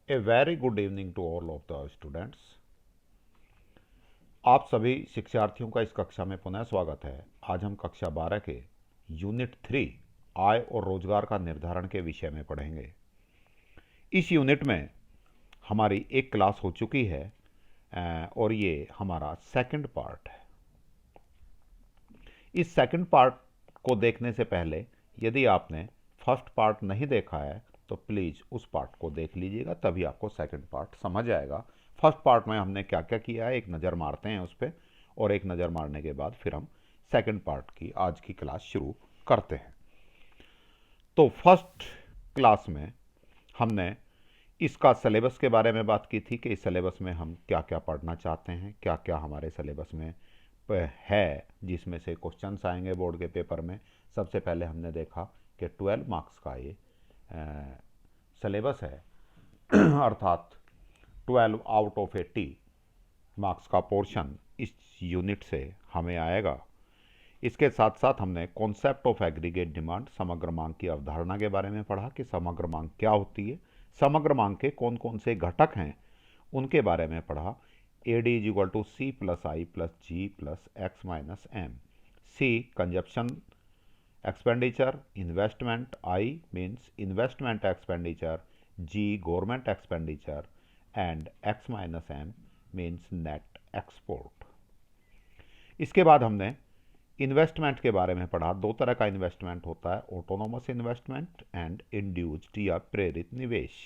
A very good evening to all of the students. आप सभी शिक्षार्थियों का इस कक्षा में पुनः स्वागत है। आज हम कक्षा 12 के यूनिट 3 आय और रोजगार का निर्धारण के विषय में पढ़ेंगे। इस यूनिट में हमारी एक क्लास हो चुकी है और ये हमारा सेकंड पार्ट है। इस सेकंड पार्ट को देखने से पहले यदि आपने फर्स्ट पार्ट नहीं देखा है तो प्लीज़ उस पार्ट को देख लीजिएगा, तभी आपको सेकंड पार्ट समझ आएगा। फर्स्ट पार्ट में हमने क्या क्या किया है एक नज़र मारते हैं उस पर, और एक नज़र मारने के बाद फिर हम सेकंड पार्ट की आज की क्लास शुरू करते हैं। तो फर्स्ट क्लास में हमने इसका सिलेबस के बारे में बात की थी कि इस सिलेबस में हम क्या क्या पढ़ना चाहते हैं, क्या क्या हमारे सिलेबस में है जिसमें से क्वेश्चंस आएंगे बोर्ड के पेपर में। सबसे पहले हमने देखा कि 12 मार्क्स का ये सिलेबस है अर्थात 12 आउट ऑफ 80 मार्क्स का पोर्शन इस यूनिट से हमें आएगा। इसके साथ साथ हमने कॉन्सेप्ट ऑफ एग्रीगेट डिमांड, समग्र मांग की अवधारणा के बारे में पढ़ा कि समग्र मांग क्या होती है, समग्र मांग के कौन कौन से घटक हैं उनके बारे में पढ़ा। AD is equal to C plus I plus G plus X minus M. C consumption expenditure, investment, I means investment expenditure, G government expenditure and X minus M means net export. इसके बाद हमने investment के बारे में पढ़ा। दो तरह का इन्वेस्टमेंट होता है, ऑटोनोमस इन्वेस्टमेंट एंड इंड्यूस्ड या प्रेरित निवेश।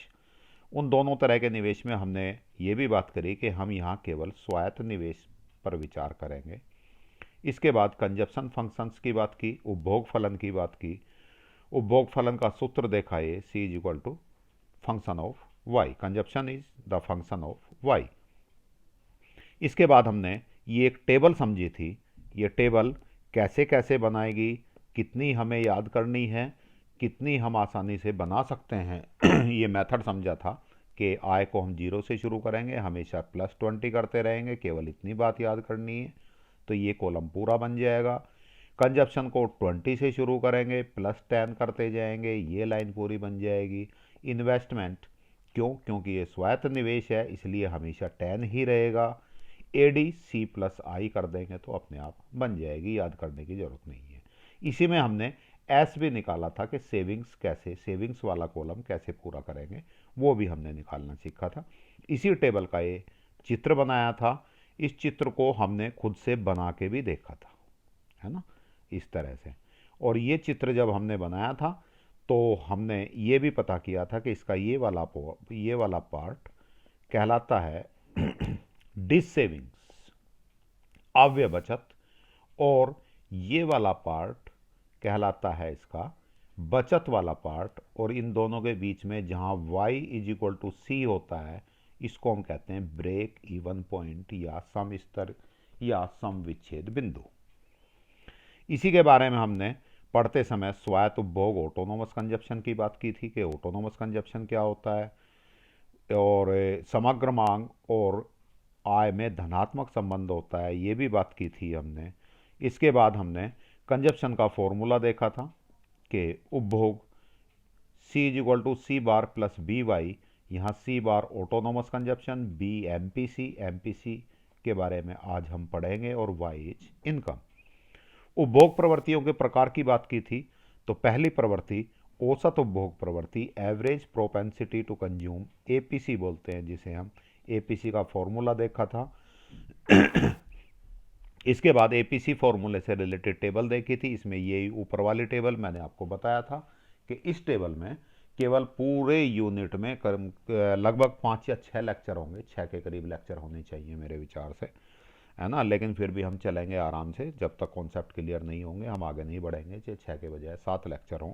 उन दोनों तरह के निवेश में हमने ये भी बात करी कि हम यहाँ केवल स्वायत्त निवेश पर विचार करेंगे। इसके बाद कंजप्शन फंक्शंस की बात की, उपभोग फलन की बात की। उपभोग फलन का सूत्र देखा ये C is equal to function of y, consumption is the function of y. इसके बाद हमने ये एक टेबल समझी थी, ये टेबल कैसे कैसे बनाएगी, कितनी हमें याद करनी है, कितनी हम आसानी से बना सकते हैं ये मेथड समझा था कि आय को हम 0 से शुरू करेंगे, हमेशा +20 करते रहेंगे, केवल इतनी बात याद करनी है तो ये कॉलम पूरा बन जाएगा। कंजप्शन को 20 से शुरू करेंगे, +10 करते जाएंगे, ये लाइन पूरी बन जाएगी। इन्वेस्टमेंट क्योंकि ये स्वायत्त निवेश है इसलिए हमेशा 10 ही रहेगा। AD C प्लस आई कर देंगे तो अपने आप बन जाएगी, याद करने की ज़रूरत नहीं है। इसी में हमने S भी निकाला था कि सेविंग्स वाला कॉलम कैसे पूरा करेंगे, वो भी हमने निकालना सीखा था। इसी टेबल का ये चित्र बनाया था। इस चित्र को हमने खुद से बना के भी देखा था, है ना, इस तरह से। और ये चित्र जब हमने बनाया था तो हमने ये भी पता किया था कि इसका ये वाला पार्ट कहलाता है डिस सेविंग्स, अव्यय बचत, और ये वाला पार्ट कहलाता है इसका बचत वाला पार्ट। और इन दोनों के बीच में जहाँ y is equal to C होता है इसको हम कहते हैं ब्रेक इवन पॉइंट या सम स्तर या सम विच्छेद बिंदु। इसी के बारे में हमने पढ़ते समय स्वायत्त उपभोग ऑटोनोमस कंजप्शन की बात की थी कि ऑटोनोमस कंजप्शन क्या होता है, और समग्र मांग और आय में धनात्मक संबंध होता है, ये भी बात की थी हमने। इसके बाद हमने कंजप्शन का फॉर्मूला देखा था कि उपभोग C is equal to C bar plus B y, यहाँ C bar autonomous consumption, B MPC के बारे में आज हम पढ़ेंगे, और Y इज इनकम। उपभोग प्रवृत्तियों के प्रकार की बात की थी तो पहली प्रवृत्ति औसत उपभोग प्रवृत्ति, average propensity to consume, APC बोलते हैं जिसे हम। APC का फॉर्मूला देखा था। इसके बाद APC फॉर्मूले से रिलेटेड टेबल देखी थी। इसमें ये ऊपर वाली टेबल मैंने आपको बताया था कि इस टेबल में केवल पूरे यूनिट में लगभग 5 या 6 लेक्चर होंगे, 6 के करीब लेक्चर होने चाहिए मेरे विचार से, है ना। लेकिन फिर भी हम चलेंगे आराम से, जब तक कॉन्सेप्ट क्लियर नहीं होंगे हम आगे नहीं बढ़ेंगे। चाहे 6 के बजाय 7 लेक्चर हों,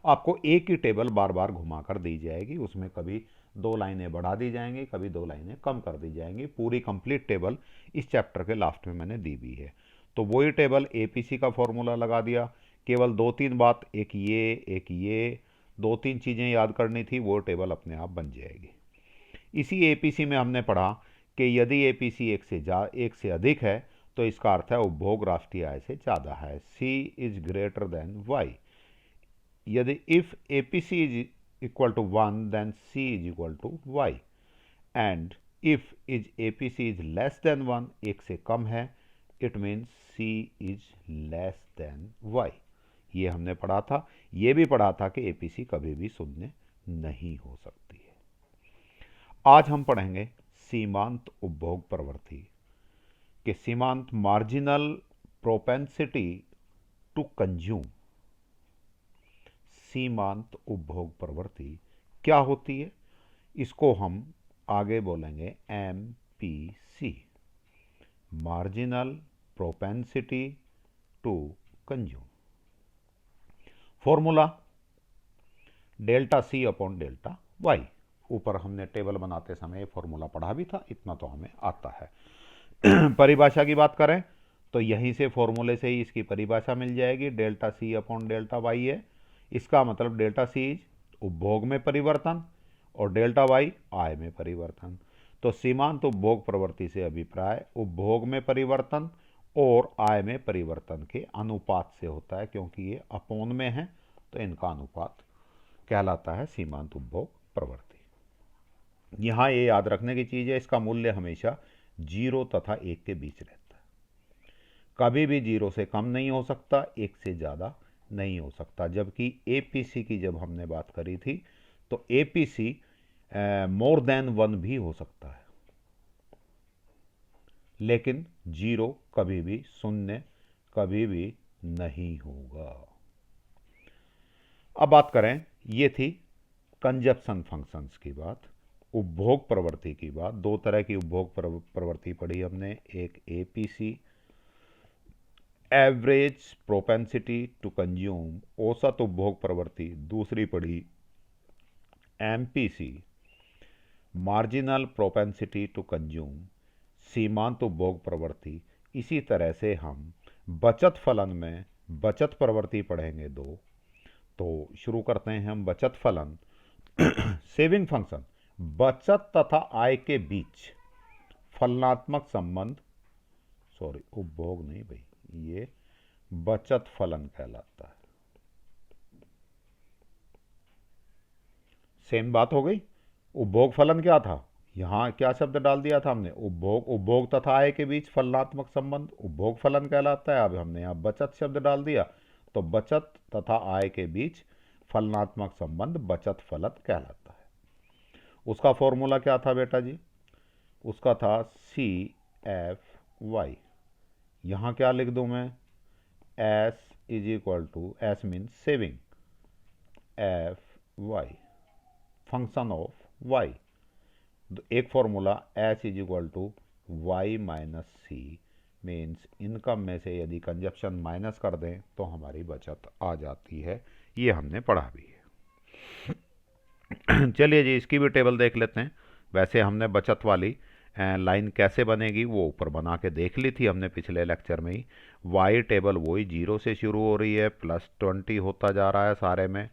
आपको एक ही टेबल बार बार घुमा कर दी जाएगी। उसमें कभी 2 लाइनें बढ़ा दी जाएंगी, कभी 2 लाइनें कम कर दी जाएंगी। पूरी कंप्लीट टेबल इस चैप्टर के लास्ट में मैंने दी हुई है। तो वही टेबल APC का फॉर्मूला लगा दिया। केवल 2-3 बात, एक ये 2-3 चीज़ें याद करनी थी, वो टेबल अपने आप बन जाएगी। इसी APC में हमने पढ़ा कि यदि APC एक से अधिक है तो इसका अर्थ है उपभोग राष्ट्रीय आय से ज़्यादा है। C is greater than Y। यदि if APC is equal to 1 then C is equal to Y। And if is APC is less than 1, एक से कम है, it means C is less than Y। ये हमने पढ़ा था। ये भी पढ़ा था कि APC कभी भी शून्य नहीं हो सकती है। आज हम पढ़ेंगे सीमांत उपभोग प्रवृत्ति कि सीमांत मार्जिनल प्रोपेंसिटी टू कंज्यूम, सीमांत उपभोग प्रवृत्ति क्या होती है, इसको हम आगे बोलेंगे MPC, marginal propensity to consume. Formula delta C upon delta Y। ऊपर हमने टेबल बनाते समय फॉर्मूला पढ़ा भी था, इतना तो हमें आता है। परिभाषा की बात करें तो यहीं से फॉर्मूले से ही इसकी परिभाषा मिल जाएगी। Delta C upon delta Y है। इसका मतलब डेल्टा C उपभोग में परिवर्तन और डेल्टा Y आय में परिवर्तन। तो सीमांत उपभोग प्रवृत्ति से अभिप्राय उपभोग में परिवर्तन और आय में परिवर्तन के अनुपात से होता है, क्योंकि ये अपोन में है तो इनका अनुपात कहलाता है सीमांत उपभोग प्रवृत्ति। यहाँ ये याद रखने की चीज़ है, इसका मूल्य हमेशा 0 तथा 1 के बीच रहता है। कभी भी 0 से कम नहीं हो सकता, 1 से ज़्यादा नहीं हो सकता। जबकि APC की जब हमने बात करी थी तो APC मोर देन 1 भी हो सकता है, लेकिन 0 कभी भी, शून्य कभी भी नहीं होगा। अब बात करें, ये थी कंजप्शन फंक्शंस की बात, उपभोग प्रवृत्ति की बात। दो तरह की उपभोग प्रवृत्ति पढ़ी हमने, एक APC average propensity to consume, औसत उपभोग प्रवृत्ति। दूसरी पढ़ी MPC marginal propensity to consume, सीमांत उपभोग प्रवृत्ति। इसी तरह से हम बचत फलन में बचत प्रवृत्ति पढ़ेंगे दो। तो शुरू करते हैं हम बचत फलन। सेविंग फंक्शन, बचत तथा आय के बीच फलनात्मक संबंध, सॉरी उपभोग नहीं भाई, ये बचत फलन कहलाता है। सेम बात हो गई। उपभोग फलन क्या था, यहाँ क्या शब्द डाल दिया था हमने, उपभोग तथा आय के बीच फलनात्मक संबंध उपभोग फलन कहलाता है। अब हमने यहाँ बचत शब्द डाल दिया तो बचत तथा आय के बीच फलनात्मक संबंध बचत फलन कहलाता है। उसका फॉर्मूला क्या था बेटा जी, उसका था CFY। यहाँ क्या लिख दूँ मैं, S is equal to, S mean saving, FY function of Y। एक formula S is equal to Y minus C means income में से यदि कंजप्शन माइनस कर दें तो हमारी बचत आ जाती है। ये हमने पढ़ा भी है। चलिए जी, इसकी भी टेबल देख लेते हैं। वैसे हमने बचत वाली लाइन कैसे बनेगी वो ऊपर बना के देख ली थी हमने पिछले लेक्चर में ही। Y टेबल वही 0 से शुरू हो रही है, +20 होता जा रहा है, सारे में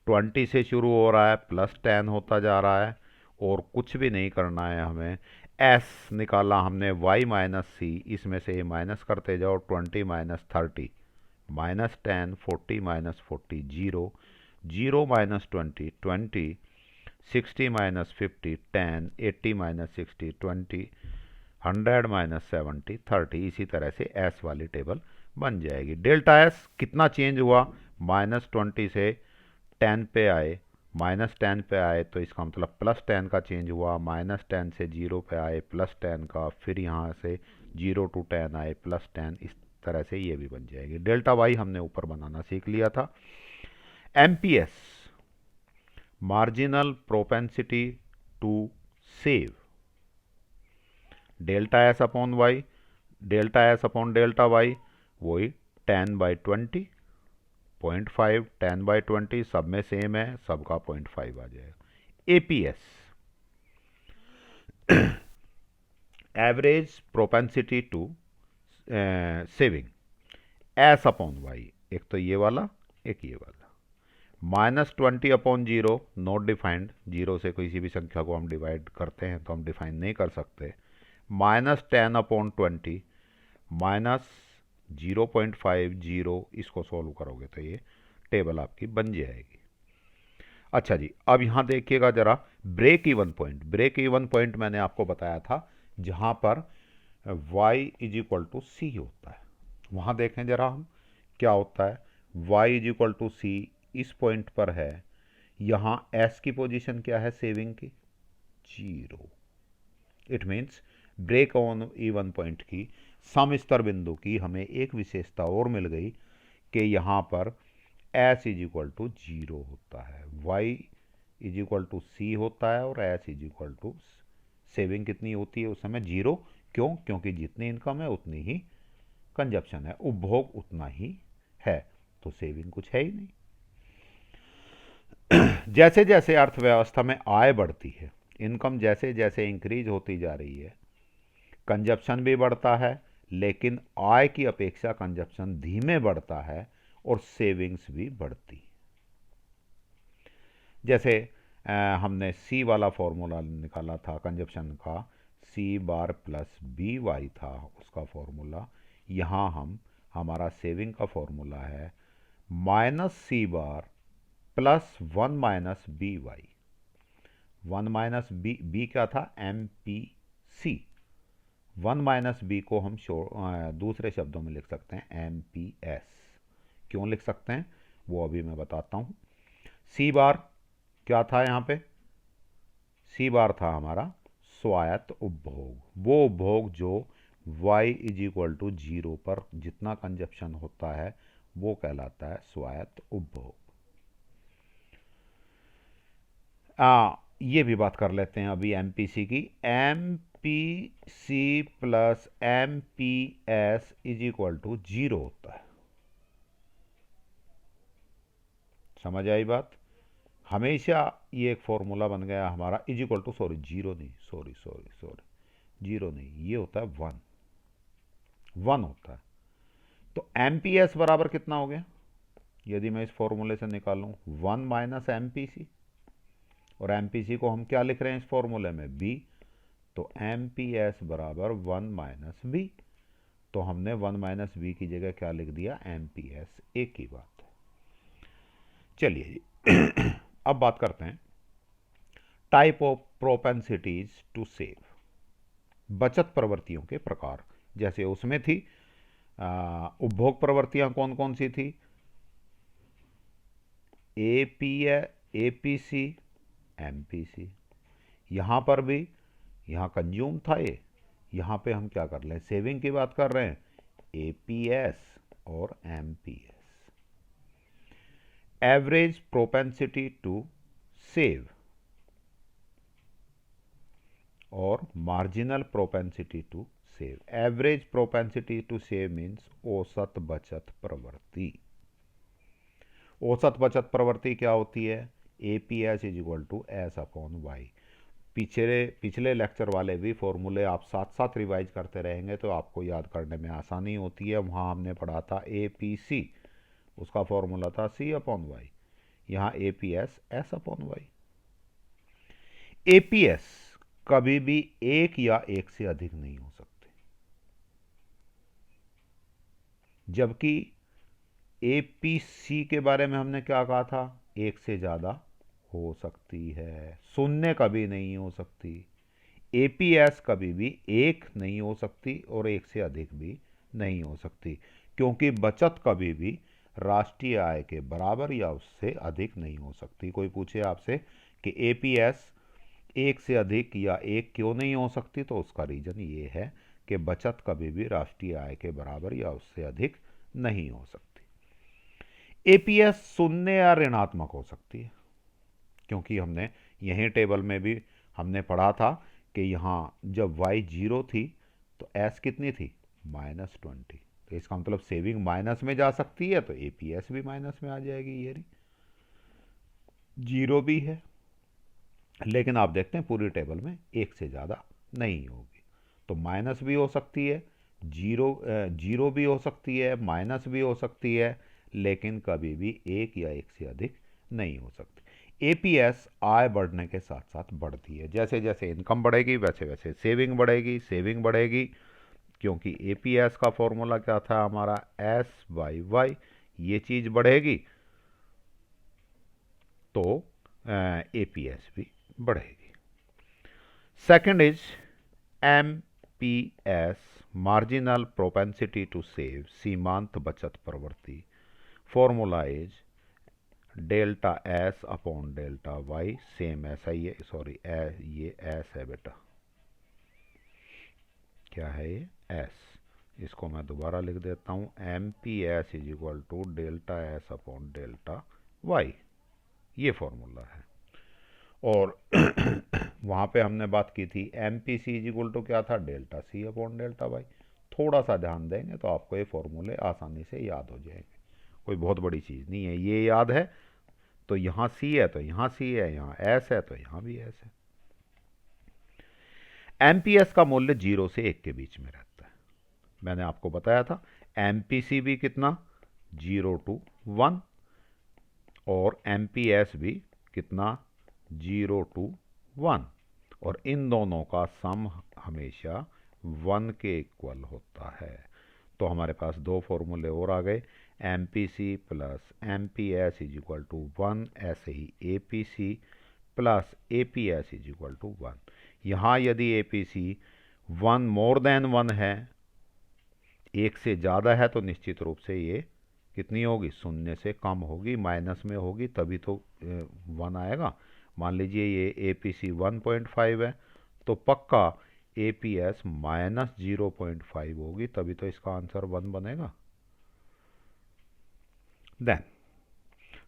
20 से शुरू हो रहा है, +10 होता जा रहा है, और कुछ भी नहीं करना है हमें। S निकाला हमने Y माइनस C, इसमें से ये माइनस करते जाओ, 20 minus 30 minus 10, 40 minus 40 0, 0 minus 20 20, 60 minus 50 10, 80 minus 60 20, 100 minus 70 30। इसी तरह से S वाली टेबल बन जाएगी। डेल्टा S कितना चेंज हुआ, -20 से 10 पे आए, -10 पे आए तो इसका मतलब +10 का चेंज हुआ, -10 से 0 पे आए +10 का, फिर यहाँ से 0 to 10 आए +10। इस तरह से ये भी बन जाएगी। डेल्टा वाई हमने ऊपर बनाना सीख लिया था। MPS marginal propensity to save, delta S upon Y, delta S upon delta Y वही 10/20, 0.5, 10/20 सब में सेम है, सबका 0.5 आ जाएगा। APS average propensity to saving, S upon Y, एक तो ये वाला एक ये वाला। -20 अपॉन 0 नॉट डिफाइंड, 0 से किसी भी संख्या को हम डिवाइड करते हैं तो हम डिफाइन नहीं कर सकते। -10 अपॉन 20 -0.50, इसको सॉल्व करोगे तो ये टेबल आपकी बन जाएगी। अच्छा जी, अब यहाँ देखिएगा जरा, ब्रेक इवन पॉइंट मैंने आपको बताया था जहाँ पर y is equal to C होता है। वहाँ देखें जरा हम क्या होता है, y इज इक्वल टू सी इस पॉइंट पर है। यहाँ s की पोजीशन क्या है सेविंग की, 0। It means break on even point की सम स्तर बिंदु की हमें एक विशेषता और मिल गई कि यहाँ पर एस इज इक्वल टू 0 होता है, y is equal to C होता है और S is equal to saving कितनी होती है उस समय, 0। क्यों? क्योंकि जितनी इनकम है उतनी ही कंजप्शन है, उपभोग उतना ही है, तो सेविंग कुछ है ही नहीं। जैसे जैसे अर्थव्यवस्था में आय बढ़ती है, इनकम जैसे जैसे इंक्रीज होती जा रही है, कंजप्शन भी बढ़ता है, लेकिन आय की अपेक्षा कंजप्शन धीमे बढ़ता है और सेविंग्स भी बढ़ती। जैसे हमने सी वाला फॉर्मूला निकाला था कंजप्शन का, C bar plus B Y था उसका फॉर्मूला। यहाँ हमारा सेविंग का फॉर्मूला है minus C bar plus 1 minus B Y. 1 minus B क्या था, M P C. 1 minus B को हम दूसरे शब्दों में लिख सकते हैं एम पी एस। क्यों लिख सकते हैं वो अभी मैं बताता हूँ। सी बार क्या था यहाँ पे, सी बार था हमारा स्वायत्त उपभोग, वो उपभोग जो y इज इक्वल टू 0 पर जितना कंजप्शन होता है वो कहलाता है स्वायत्त उपभोग। ये भी बात कर लेते हैं अभी एमपीसी की। MPC plus MPS is equal to 0 होता है। समझ आई बात? हमेशा ये एक फॉर्मूला बन गया हमारा, is equal to, sorry zero नहीं, सॉरी जीरो नहीं, ये होता है 1 होता है। तो एमपीएस बराबर कितना हो गया, यदि मैं इस फॉर्मूले से निकालूं 1 माइनस एमपीसी, और एमपीसी को हम क्या लिख रहे हैं इस फॉर्मूले में, बी। तो एमपीएस बराबर 1 माइनस बी। तो हमने 1 माइनस बी की जगह क्या लिख दिया, एमपीएस। एक ही बात है। चलिए जी अब बात करते हैं type of propensities to save, बचत प्रवृत्तियों के प्रकार। जैसे उसमें थी उपभोग प्रवृत्तियां कौन कौन सी थी, एपीसी एमपीसी। यहां पर भी, यहां कंज्यूम था ये, यहां पे हम क्या कर रहे हैं, सेविंग की बात कर रहे हैं, एपीएस और MPS. Average propensity to save और marginal propensity to save. Average propensity to save means औसत बचत प्रवृत्ति। औसत बचत प्रवृत्ति क्या होती है, APS is equal to S upon Y. पिछले लेक्चर वाले भी फॉर्मूले आप साथ साथ रिवाइज करते रहेंगे तो आपको याद करने में आसानी होती है। वहाँ हमने पढ़ा था एपीसी, उसका फॉर्मूला था सी अपॉन वाई, यहाँ APS S upon Y. APS कभी भी एक या एक से अधिक नहीं हो सकते, जबकि एपीसी के बारे में हमने क्या कहा था, एक से ज़्यादा हो सकती है, शून्य कभी नहीं हो सकती। एपीएस कभी भी एक नहीं हो सकती और एक से अधिक भी नहीं हो सकती, क्योंकि बचत कभी भी राष्ट्रीय आय के बराबर या उससे अधिक नहीं हो सकती। कोई पूछे आपसे कि एपीएस एक से अधिक या एक क्यों नहीं हो सकती, तो उसका रीज़न ये है कि बचत कभी भी राष्ट्रीय आय के बराबर या उससे अधिक नहीं हो सकती। एपीएस शून्य या ऋणात्मक हो सकती है, क्योंकि हमने यहीं टेबल में भी हमने पढ़ा था कि यहाँ जब y 0 थी तो s कितनी थी, -20। तो इसका मतलब सेविंग माइनस में जा सकती है, तो एपीएस भी माइनस में आ जाएगी। ये रही, 0 भी है, लेकिन आप देखते हैं पूरी टेबल में एक से ज़्यादा नहीं होगी। तो माइनस भी हो सकती है, जीरो भी हो सकती है, माइनस भी हो सकती है, लेकिन कभी भी एक या एक से अधिक नहीं हो सकती। एपीएस आय बढ़ने के साथ साथ बढ़ती है, जैसे जैसे इनकम बढ़ेगी वैसे वैसे सेविंग बढ़ेगी, क्योंकि एपीएस का फॉर्मूला क्या था हमारा, एस बाई वाई। ये चीज़ बढ़ेगी तो APS भी बढ़ेगी। Second is MPS, marginal propensity to save, सीमांत बचत प्रवृत्ति। Formula is delta S upon delta Y, same ऐसा ही है, सॉरी ये एस है बेटा, क्या है ये एस, इसको मैं दोबारा लिख देता हूँ, M P S is equal to delta S upon delta Y, ये फॉर्मूला है। और वहाँ पे हमने बात की थी M P C is equal to क्या था, delta C upon delta Y. थोड़ा सा ध्यान देंगे तो आपको ये फॉर्मूले आसानी से याद हो जाएंगे, कोई बहुत बड़ी चीज़ नहीं है, ये याद है तो यहाँ सी है तो यहाँ सी है, यहाँ एस है तो यहाँ भी एस है। एमपीएस का मूल्य 0 से 1 के बीच में रहता है, मैंने आपको बताया था। एमपीसी भी कितना, 0 to 1, और एमपीएस भी कितना, 0 to 1, और इन दोनों का सम हमेशा 1 के इक्वल होता है। तो हमारे पास दो फॉर्मूले और आ गए, M P C plus M P S is equal to 1, ऐसे ही A P C plus A P S is equal to 1। यहाँ यदि ए पी सी 1 मोर देन 1 है, एक से ज़्यादा है, तो निश्चित रूप से ये कितनी होगी, शून्य से कम होगी, माइनस में होगी, तभी तो 1 आएगा। मान लीजिए ये ए पी सी 1.5 है, तो पक्का ए पी एस माइनस 0.5 होगी, तभी तो इसका आंसर 1 बनेगा। देन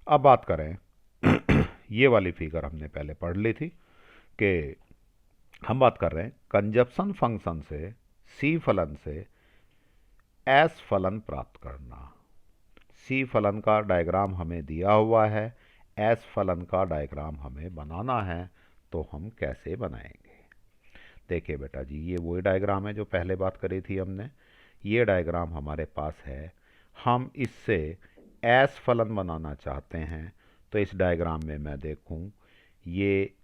अब बात करें ये वाली फिगर हमने पहले पढ़ ली थी कि हम बात कर रहे हैं कंजप्शन फंक्शन से सी फलन से एस फलन प्राप्त करना। सी फलन का डायग्राम हमें दिया हुआ है, एस फलन का डायग्राम हमें बनाना है, तो हम कैसे बनाएंगे। देखिए बेटा जी, ये वही डायग्राम है जो पहले बात करी थी हमने, ये डायग्राम हमारे पास है। हम इससे एस फलन बनाना चाहते हैं, तो इस डायग्राम में मैं देखूं ये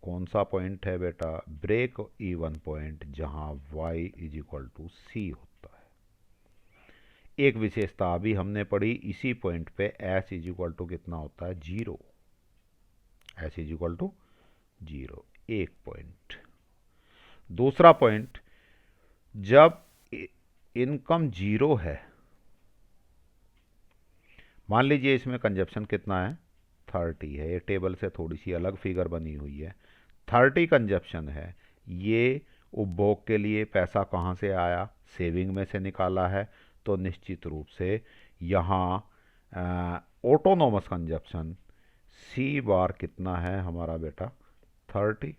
कौन सा पॉइंट है बेटा, ब्रेक इवन पॉइंट, जहां y is equal to C होता है। एक विशेषता अभी हमने पढ़ी, इसी पॉइंट पे s इज इक्वल टू कितना होता है, 0, s इज इक्वल टू 0, एक पॉइंट। दूसरा पॉइंट, जब इनकम 0 है, मान लीजिए इसमें कंजप्शन कितना है, 30 है, ये टेबल से थोड़ी सी अलग फिगर बनी हुई है, 30 कंजप्शन है, ये उपभोग के लिए पैसा कहाँ से आया, सेविंग में से निकाला है, तो निश्चित रूप से यहाँ ऑटोनोमस कंजप्शन सी बार कितना है हमारा बेटा, 30।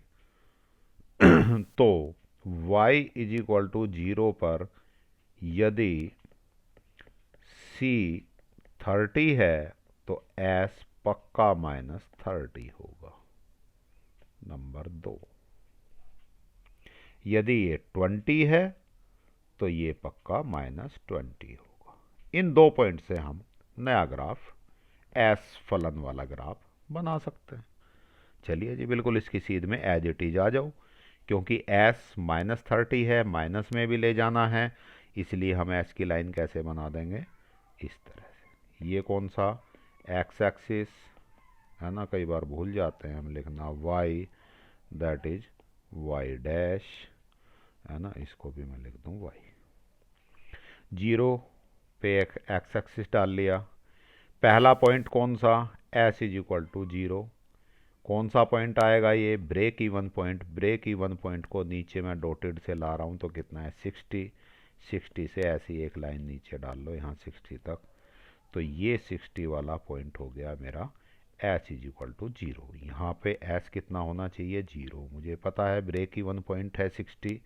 तो y इज इक्वल टू 0 पर यदि c 30 है, तो s पक्का -30 होगा। नंबर 2, यदि ये 20 है, तो ये पक्का -20 होगा। इन दो पॉइंट से हम नया ग्राफ, एस फलन वाला ग्राफ बना सकते हैं। चलिए जी, बिल्कुल इसकी सीध में एज इट इज आ जाओ, क्योंकि s -30 है, माइनस में भी ले जाना है, इसलिए हम s की लाइन कैसे बना देंगे, इस तरह से। ये कौन सा, x एक्सिस है ना, कई बार भूल जाते हैं हम लिखना, y that is y dash, है ना, इसको भी मैं लिख दूं y। 0 पे x एक्सिस डाल लिया। पहला पॉइंट कौन सा, s इज इक्वल टू 0, कौन सा पॉइंट आएगा, ये break even point. Break even point को नीचे मैं डॉटेड से ला रहा हूँ, तो कितना है, 60। 60 से ऐसी एक लाइन नीचे डाल लो यहाँ 60 तक, तो ये 60 वाला पॉइंट हो गया मेरा s इज इक्वल टू 0। यहाँ पे s कितना होना चाहिए, 0, मुझे पता है ब्रेक इवन पॉइंट है 60,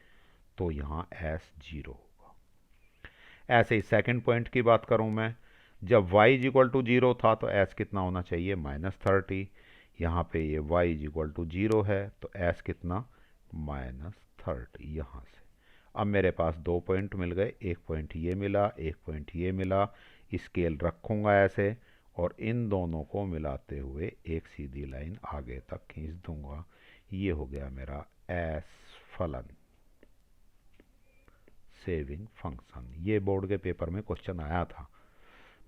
तो यहाँ s 0 होगा। ऐसे ही सेकंड पॉइंट की बात करूँ मैं, जब y इज इक्वल टू 0 था, तो s कितना होना चाहिए, -30। यहाँ पे ये y इज इक्वल टू 0 है, तो s कितना, -30 यहाँ से। अब मेरे पास दो पॉइंट मिल गए, एक पॉइंट ये मिला, एक पॉइंट ये मिला, स्केल रखूँगा ऐसे, और इन दोनों को मिलाते हुए एक सीधी लाइन आगे तक खींच दूंगा। ये हो गया मेरा एस फलन, सेविंग फंक्शन। ये बोर्ड के पेपर में क्वेश्चन आया था,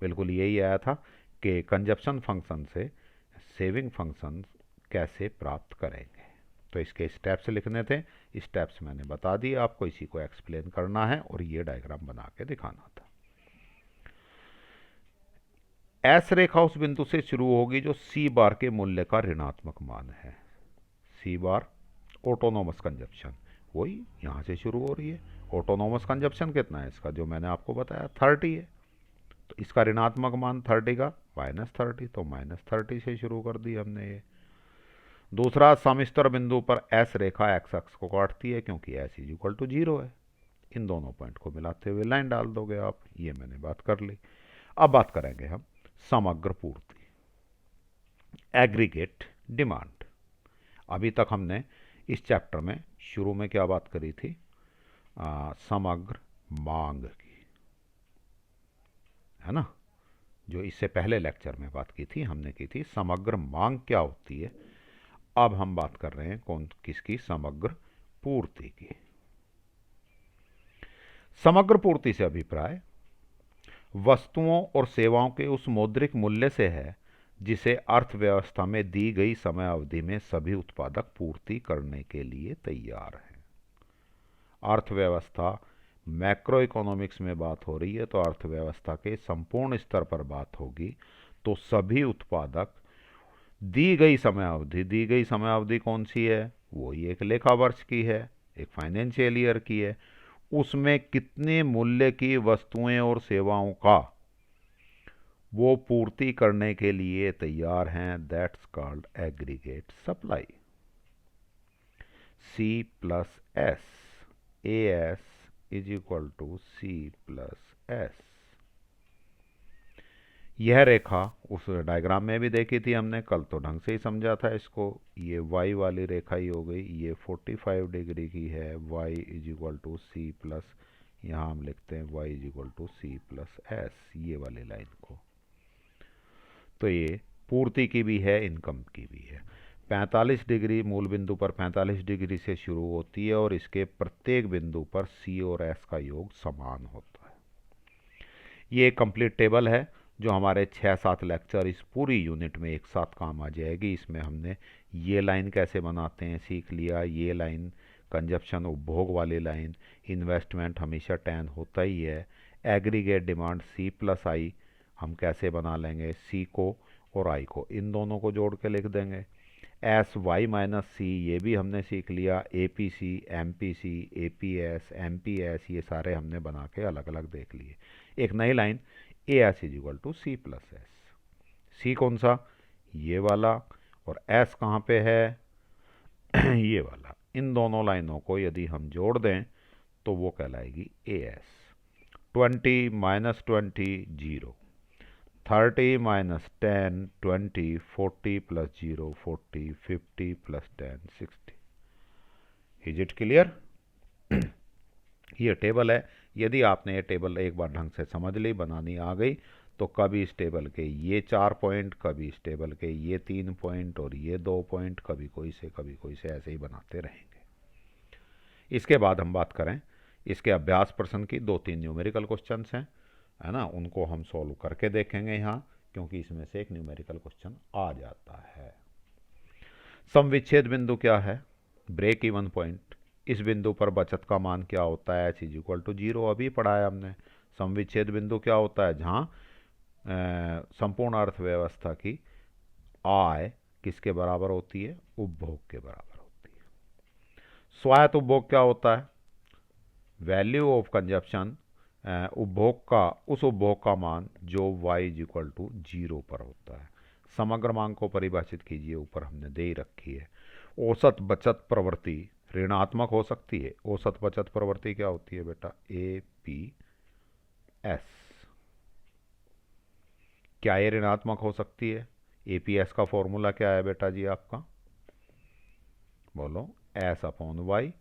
बिल्कुल यही आया था कि कंजप्शन फंक्शन से सेविंग फंक्शन कैसे प्राप्त करेंगे। तो इसके स्टेप्स लिखने थे, स्टेप्स मैंने बता दिए आपको, इसी को एक्सप्लेन करना है और ये डायग्राम बना के दिखाना था। एस रेखा उस बिंदु से शुरू होगी जो सी बार के मूल्य का ऋणात्मक मान है। सी बार ऑटोनोमस कंजप्शन, वही यहाँ से शुरू हो रही है। ऑटोनोमस कंजप्शन कितना है इसका, जो मैंने आपको बताया 30 है, तो इसका ऋणात्मक मान 30 का -30, तो -30 से शुरू कर दी हमने ये। दूसरा, समिस्तर बिंदु पर एस रेखा एक्स अक्ष को काटती है क्योंकि एस इज इक्वल टू 0 है। इन दोनों पॉइंट को मिलाते हुए लाइन डाल दोगे आप, ये मैंने बात कर ली। अब बात करेंगे हम समग्र पूर्ति, एग्रीगेट डिमांड। अभी तक हमने इस चैप्टर में शुरू में क्या बात करी थी, समग्र मांग की, है ना। जो इससे पहले लेक्चर में बात की थी, हमने की थी समग्र मांग क्या होती है। अब हम बात कर रहे हैं किसकी, समग्र पूर्ति की। समग्र पूर्ति से अभिप्राय वस्तुओं और सेवाओं के उस मौद्रिक मूल्य से है जिसे अर्थव्यवस्था में दी गई समय अवधि में सभी उत्पादक पूर्ति करने के लिए तैयार हैं। अर्थव्यवस्था, मैक्रो इकोनॉमिक्स में बात हो रही है तो अर्थव्यवस्था के संपूर्ण स्तर पर बात होगी। तो सभी उत्पादक दी गई समय अवधि कौन सी है, वही एक लेखा वर्ष की है, एक फाइनेंशियल ईयर की है। उसमें कितने मूल्य की वस्तुएं और सेवाओं का वो पूर्ति करने के लिए तैयार हैं, that's called aggregate supply. C plus S, A S is equal to C plus S. यह रेखा उस डायग्राम में भी देखी थी हमने, कल तो ढंग से ही समझा था इसको। ये y वाली रेखा ही हो गई, ये 45 डिग्री की है, y is equal to C plus, यहाँ हम लिखते हैं y is equal to C plus S, ये वाली लाइन को। तो ये पूर्ति की भी है, इनकम की भी है। 45 डिग्री मूल बिंदु पर 45 डिग्री से शुरू होती है और इसके प्रत्येक बिंदु पर c और s का योग समान होता है। ये एक कंप्लीट टेबल है जो हमारे 6-7 लेक्चर इस पूरी यूनिट में एक साथ काम आ जाएगी। इसमें हमने ये लाइन कैसे बनाते हैं सीख लिया, ये लाइन कंजप्शन उपभोग वाली लाइन, इन्वेस्टमेंट हमेशा 10 होता ही है, एग्रीगेट डिमांड C प्लस आई हम कैसे बना लेंगे, C को और I को इन दोनों को जोड़ के लिख देंगे, एस वाई माइनस सी ये भी हमने सीख लिया, APC, MPC, APS, MPS ये सारे हमने बना के अलग अलग देख लिए। एक नई line A S is equal to C plus S. C कौन सा, ये वाला, और एस कहाँ पे है ये वाला। इन दोनों लाइनों को यदि हम जोड़ दें तो वो कहलाएगी A S. 20 minus 20 0, 30 minus 10 20, 40 plus 0 40, 50 plus 10 60। Is it clear? ये टेबल है। यदि आपने ये टेबल एक बार ढंग से समझ ली, बनानी आ गई, तो कभी इस टेबल के ये 4 पॉइंट, कभी इस टेबल के ये 3 पॉइंट और ये 2 पॉइंट, कभी कोई से ऐसे ही बनाते रहेंगे। इसके बाद हम बात करें इसके अभ्यास प्रश्न की, 2-3 न्यूमेरिकल क्वेश्चंस हैं, है ना, उनको हम सॉल्व करके देखेंगे यहाँ, क्योंकि इसमें से एक न्यूमेरिकल क्वेश्चन आ जाता है। समविच्छेद बिंदु क्या है, ब्रेक इवन पॉइंट। इस बिंदु पर बचत का मान क्या होता है, एच इज इक्वल टू 0, अभी पढ़ा है हमने। समविच्छेद बिंदु क्या होता है, जहाँ संपूर्ण अर्थव्यवस्था की आय किसके बराबर होती है, उपभोग के बराबर होती है। स्वायत्त उपभोग क्या होता है, वैल्यू ऑफ कंजप्शन, उपभोग का, उस उपभोग का मान जो y इज इक्वल टू 0 पर होता है। समग्र मांग को परिभाषित कीजिए, ऊपर हमने दे ही रखी है। औसत बचत प्रवृत्ति ऋणात्मक हो सकती है। औसत बचत प्रवृत्ति क्या होती है बेटा, APS। क्या ये ऋणात्मक हो सकती है? APS का फॉर्मूला क्या है बेटा जी आपका, बोलो, S अपॉन वाई।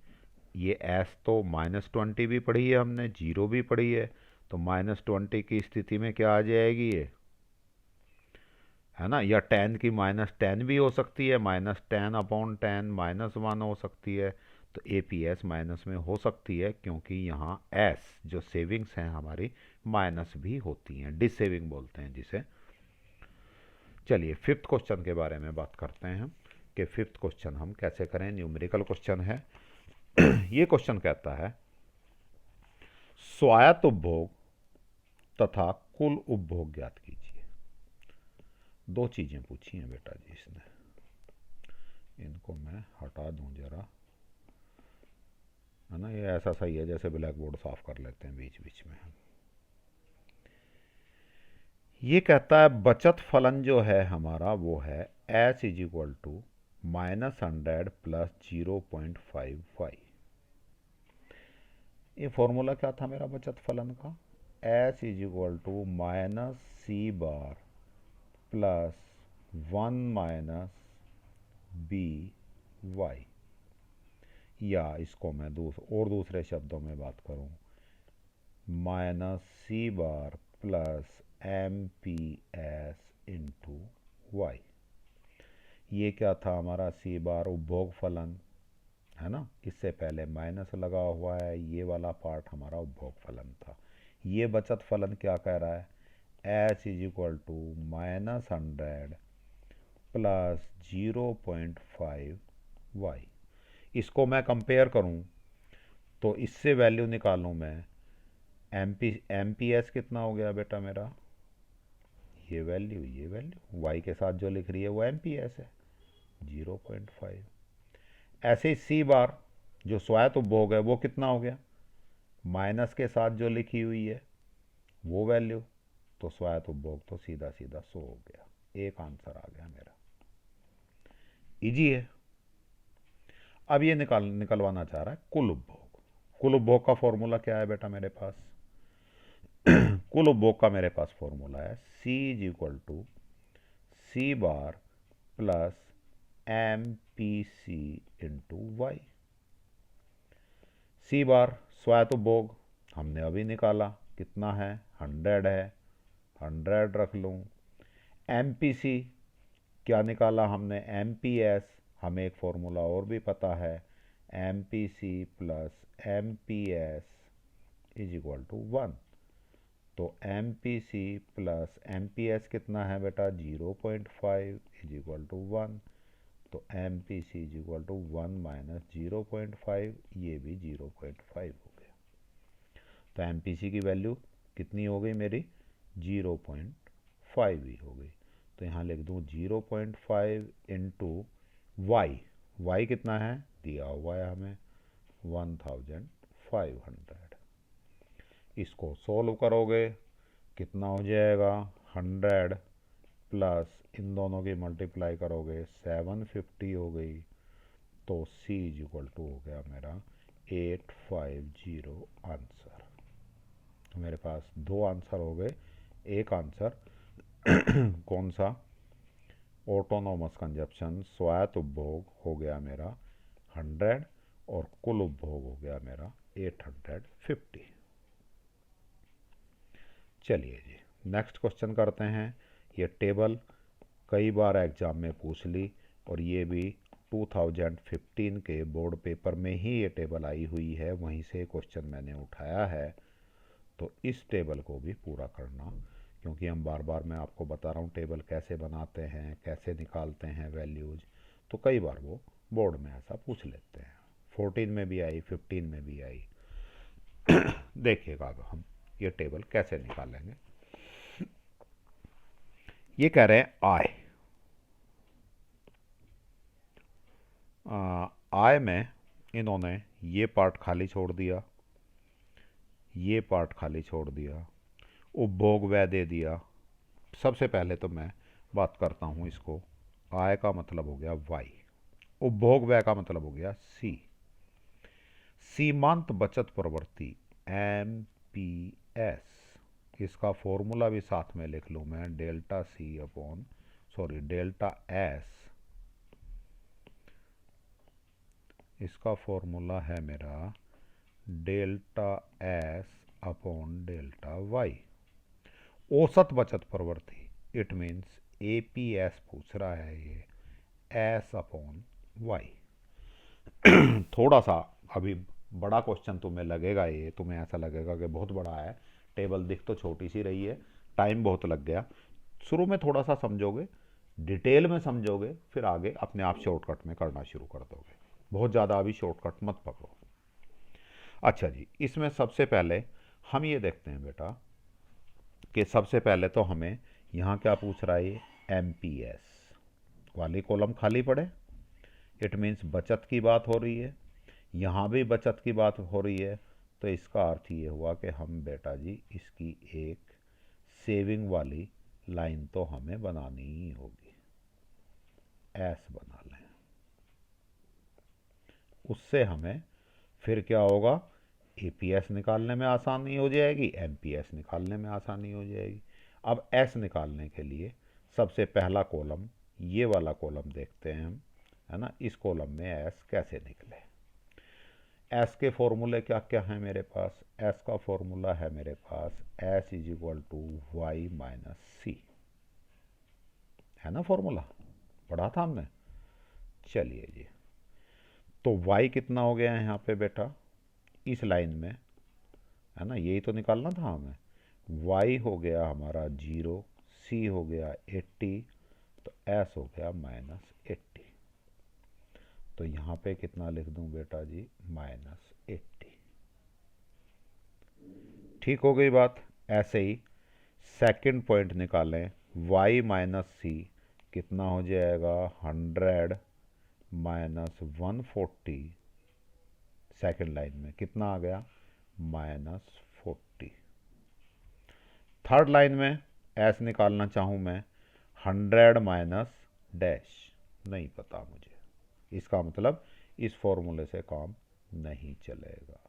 ये S तो -20 भी पढ़ी है हमने, 0 भी पढ़ी है, तो -20 की स्थिति में क्या आ जाएगी ये, है ना, या 10 की -10 भी हो सकती है, -10 अपॉन 10 -1 हो सकती है। तो APS माइनस में हो सकती है, क्योंकि यहाँ S जो सेविंग्स हैं हमारी माइनस भी होती हैं, डिसेविंग बोलते हैं जिसे। चलिए 5th क्वेश्चन के बारे में बात करते हैं हम। कि फिफ्थ क्वेश्चन हम कैसे करें। न्यूमेरिकल क्वेश्चन है। ये क्वेश्चन कहता है स्वायत्त उपभोग तथा कुल उपभोग ज्ञात कीजिए। दो चीजें पूछी हैं बेटा जी इसने, इनको मैं हटा दूं जरा, है ना। ये ऐसा सही है जैसे ब्लैक बोर्ड साफ कर लेते हैं बीच बीच में। ये कहता है बचत फलन जो है हमारा वो है H is equal to -100 plus 0.55। ये फॉर्मूला क्या था मेरा बचत फलन का, H is equal to minus C bar plus 1 minus B Y, या इसको मैं दूसरे शब्दों में बात करूं, minus C bar plus M P S into Y. ये क्या था हमारा सी बार उपभोग फलन, है ना। इससे पहले माइनस लगा हुआ है, ये वाला पार्ट हमारा उपभोग फलन था। ये बचत फलन क्या कह रहा है, H is equal to -100 plus 0.5 Y. इसको मैं कंपेयर करूं तो इससे वैल्यू निकालूं मैं, एम पी एस कितना हो गया बेटा मेरा, ये वैल्यू वाई के साथ जो लिख रही है वो एम पी एस है 0.5। ऐसे ही सी बार जो स्वायत्त उपभोग है वो कितना हो गया, माइनस के साथ जो लिखी हुई है वो वैल्यू, तो स्वायत्त उपभोग तो सीधा सीधा 100 हो गया। एक आंसर आ गया मेरा, इजी है। अब ये निकलवाना चाह रहा है कुल उपभोग। कुल उपभोग का फॉर्मूला क्या है बेटा मेरे पास, कुल उपभोग का मेरे पास फॉर्मूला है C is equal to C bar plus M P C into Y. C bar स्वायत्त उपभोग हमने अभी निकाला, कितना है 100 है, 100 रख लूँ। एम पी सी क्या निकाला हमने, एम पी एस, हमें एक फॉर्मूला और भी पता है, M P C plus M P S is equal to 1। तो M P C plus M P S कितना है बेटा 0.5 इज इक्वल टू 1। तो M P C is equal to 1 minus 0.5, ये भी 0.5 हो गया। तो एम पी सी की वैल्यू कितनी हो गई मेरी 0.5 ही हो गई। तो यहाँ लिख दूँ 0.5 इंटू वाई, वाई कितना है दिया हुआ है हमें 1500। इसको सोल्व करोगे कितना हो जाएगा 100 प्लस इन दोनों की मल्टीप्लाई करोगे 750 हो गई। तो C इज इक्वल टू हो गया मेरा 850 आंसर। तो मेरे पास दो आंसर हो गए। एक आंसर कौन सा, ऑटोनोमस कंजप्शन स्वायत्त उपभोग हो गया मेरा 100 और कुल उपभोग हो गया मेरा 850। चलिए जी नेक्स्ट क्वेश्चन करते हैं। ये टेबल कई बार एग्ज़ाम में पूछ ली और ये भी 2015 के बोर्ड पेपर में ही ये टेबल आई हुई है, वहीं से क्वेश्चन मैंने उठाया है। तो इस टेबल को भी पूरा करना, क्योंकि हम बार बार मैं आपको बता रहा हूँ टेबल कैसे बनाते हैं, कैसे निकालते हैं वैल्यूज़, तो कई बार वो बोर्ड में ऐसा पूछ लेते हैं। 14 में भी आई, 15 में भी आई। देखिएगा अब हम ये टेबल कैसे निकालेंगे। ये कह रहे हैं आय में इन्होंने ये पार्ट खाली छोड़ दिया, ये पार्ट खाली छोड़ दिया, उपभोग व्यय दे दिया। सबसे पहले तो मैं बात करता हूँ इसको, आय का मतलब हो गया वाई, उपभोग व्यय का मतलब हो गया सी। सीमांत बचत प्रवृत्ति एम पी एस, इसका फॉर्मूला भी साथ में लिख लूँ मैं, डेल्टा एस, इसका फॉर्मूला है मेरा delta S upon delta Y. औसत बचत प्रवृत्ति it means A P S पूछ रहा है ये, एस अपॉन वाई। थोड़ा सा अभी बड़ा क्वेश्चन तुम्हें लगेगा, ये तुम्हें ऐसा लगेगा कि बहुत बड़ा है, टेबल दिख तो छोटी सी रही है, टाइम बहुत लग गया। शुरू में थोड़ा सा समझोगे डिटेल में समझोगे फिर आगे अपने आप शॉर्टकट में करना शुरू कर दोगे। बहुत ज़्यादा अभी शॉर्टकट मत पकड़ो। अच्छा जी, इसमें सबसे पहले हम ये देखते हैं बेटा कि सबसे पहले तो हमें यहाँ क्या पूछ रहा है, ये MPS वाली कॉलम खाली पड़े। इट मीन्स बचत की बात हो रही है, यहाँ भी बचत की बात हो रही है। तो इसका अर्थ ये हुआ कि हम बेटा जी इसकी एक सेविंग वाली लाइन तो हमें बनानी ही होगी। एस बना लें, उससे हमें फिर क्या होगा, APS निकालने में आसानी हो जाएगी, MPS निकालने में आसानी हो जाएगी। अब S निकालने के लिए सबसे पहला कॉलम ये वाला कॉलम देखते हैं हम, है ना। इस कॉलम में S कैसे निकले। S के फॉर्मूले क्या क्या हैं मेरे पास। S का फॉर्मूला है मेरे पास S is equal to Y minus C, है ना फॉर्मूला, पढ़ा था हमने। चलिए जी, तो y कितना हो गया है यहाँ पे बेटा इस लाइन में, है ना, यही तो निकालना था हमें। y हो गया हमारा 0, c हो गया 80, तो s हो गया -80। तो यहाँ पे कितना लिख दूँ बेटा जी, -80। ठीक हो गई बात। ऐसे ही सेकंड पॉइंट निकालें, y माइनस सी कितना हो जाएगा, 100 -140। सेकंड लाइन में कितना आ गया, -40। थर्ड लाइन में एस निकालना चाहूँ मैं, 100 माइनस डैश, नहीं पता मुझे। इसका मतलब इस फॉर्मूले से काम नहीं चलेगा।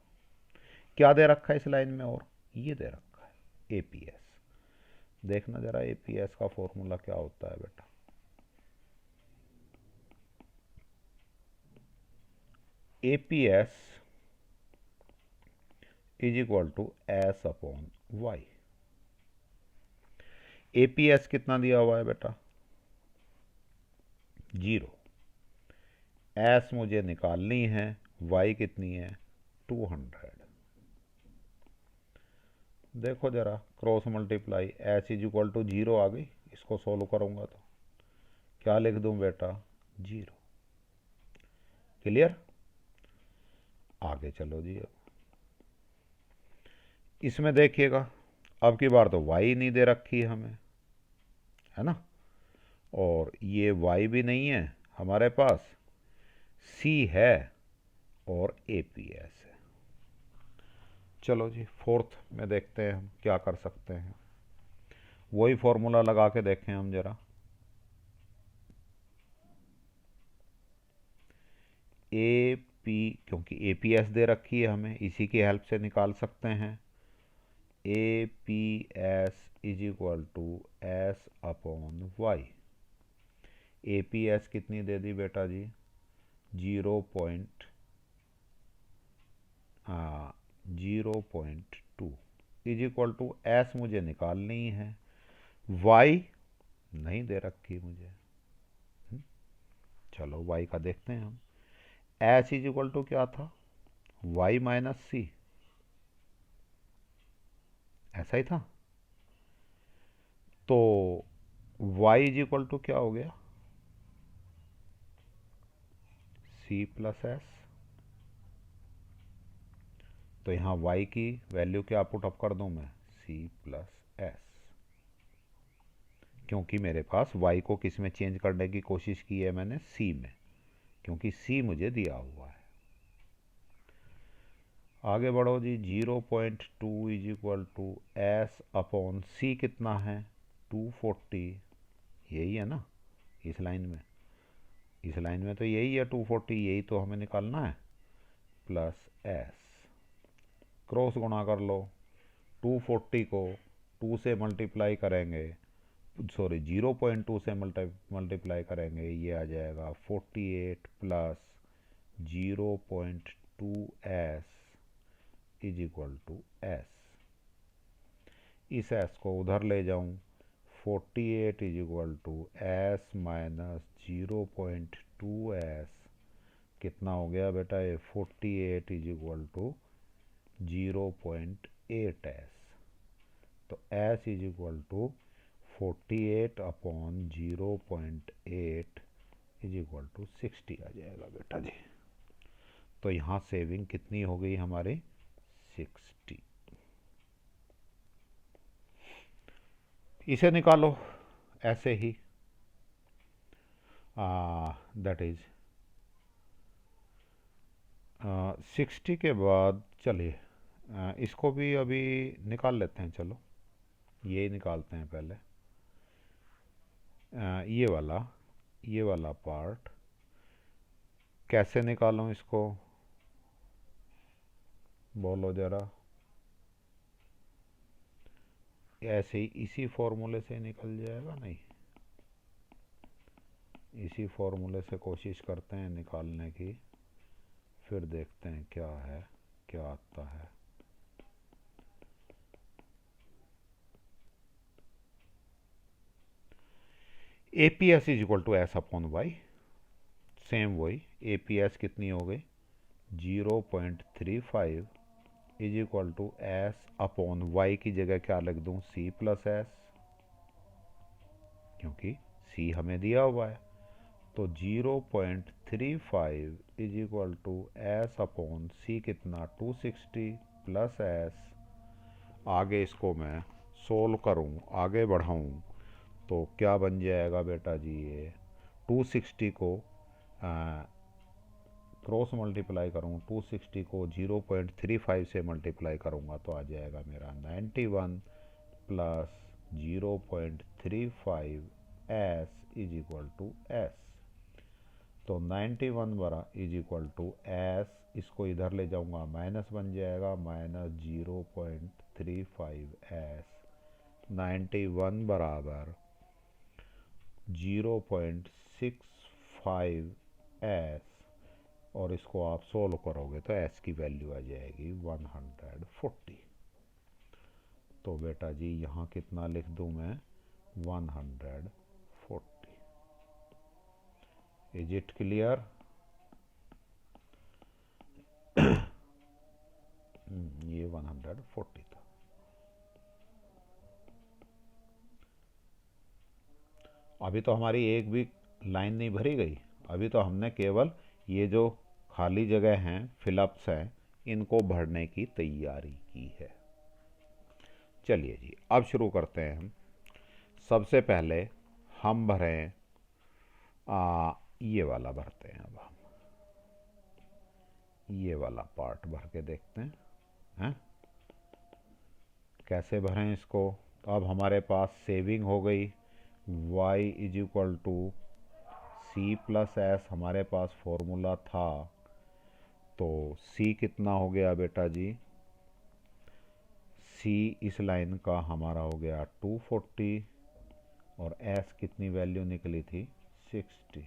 क्या दे रखा है इस लाइन में, और ये दे रखा है APS। देखना जरा APS का फॉर्मूला क्या होता है बेटा। APS is equal to S upon Y. APS कितना दिया हुआ है बेटा, 0। S मुझे निकालनी है, y कितनी है, 200। देखो जरा cross multiply, S is equal to 0 आ गई। इसको सोल्व करूंगा तो क्या लिख दूं बेटा, 0। क्लियर। आगे चलो जी, अब इसमें देखिएगा, अब की बार तो y नहीं दे रखी है हमें, है ना, और ये y भी नहीं है हमारे पास, c है और APS है। चलो जी फोर्थ में देखते हैं हम क्या कर सकते हैं। वही फॉर्मूला लगा के देखें हम जरा। क्योंकि APS दे रखी है हमें, इसी की हेल्प से निकाल सकते हैं। APS is equal to S upon Y. APS कितनी दे दी बेटा जी, 0.2 इज इक्वल टू S मुझे निकालनी है, Y नहीं दे रखी मुझे। चलो Y का देखते हैं हम। S इज इक्वल टू क्या था, Y माइनस सी, ऐसा ही था। तो y इज इक्वल टू क्या हो गया, C प्लस एस। तो यहाँ y की वैल्यू क्या पुट अप कर दूँ मैं, C प्लस एस, क्योंकि मेरे पास y को किस में चेंज करने की कोशिश की है मैंने, C में, क्योंकि C मुझे दिया हुआ है। आगे बढ़ो जी, 0.2 is equal to S upon C, कितना है 240, यही है ना इस लाइन में, इस लाइन में तो यही है 240, यही तो हमें निकालना है, प्लस एस, क्रॉस गुणा कर लो। 240 को 2 से मल्टीप्लाई करेंगे, सॉरी 0.2 से मल्टीप्लाई करेंगे, ये आ जाएगा 48 plus 0.2s is equal to S. इस एस को उधर ले जाऊं, 48 is equal to S minus 0.2s, कितना हो गया बेटा ये, 48 इज इक्वल टू 0.8s। तो s is equal to 48 upon 0.8 is equal to 60 आ जाएगा बेटा जी। तो यहाँ सेविंग कितनी हो गई हमारी 60। इसे निकालो ऐसे ही, दैट इज 60 के बाद चलिए इसको भी अभी निकाल लेते हैं। चलो ये निकालते हैं पहले। ये वाला पार्ट कैसे निकालूं इसको, बोलो ज़रा। ऐसे ही इसी फॉर्मूले से निकल जाएगा? नहीं, इसी फॉर्मूले से कोशिश करते हैं निकालने की, फिर देखते हैं क्या है, क्या आता है। APS is equal to S upon Y, same वही। APS कितनी हो गई 0.35 is equal to S upon Y की जगह क्या लिख दूं C प्लस एस, क्योंकि C हमें दिया हुआ है। तो 0.35 is equal to S upon C कितना 260 प्लस एस। आगे इसको मैं सोल्व करूं, आगे बढ़ाऊं तो क्या बन जाएगा बेटा जी, ये 260 को क्रॉस मल्टीप्लाई करूँ, 260 को 0.35 से मल्टीप्लाई करूँगा तो आ जाएगा मेरा 91 plus 0.35 S is equal to S. तो 91 बरा इज इक्वल टू एस, इसको इधर ले जाऊँगा माइनस बन जाएगा, माइनस 0.35 एस। 91 बराबर 0.65 एस, और इसको आप सोल्व करोगे तो एस की वैल्यू आ जाएगी 140। तो बेटा जी यहाँ कितना लिख दूँ मैं 140। Is it clear? ये 140 था। अभी तो हमारी एक भी लाइन नहीं भरी गई, अभी तो हमने केवल ये जो खाली जगह हैं, फिलअप्स हैं, इनको भरने की तैयारी की है। चलिए जी अब शुरू करते हैं हम। सबसे पहले हम भरें ये वाला भरते हैं। अब हम ये वाला पार्ट भर के देखते हैं कैसे भरें इसको। तो अब हमारे पास सेविंग हो गई, y is equal to C plus S हमारे पास फॉर्मूला था। तो C कितना हो गया बेटा जी, C इस लाइन का हमारा हो गया 240, और S कितनी वैल्यू निकली थी 60।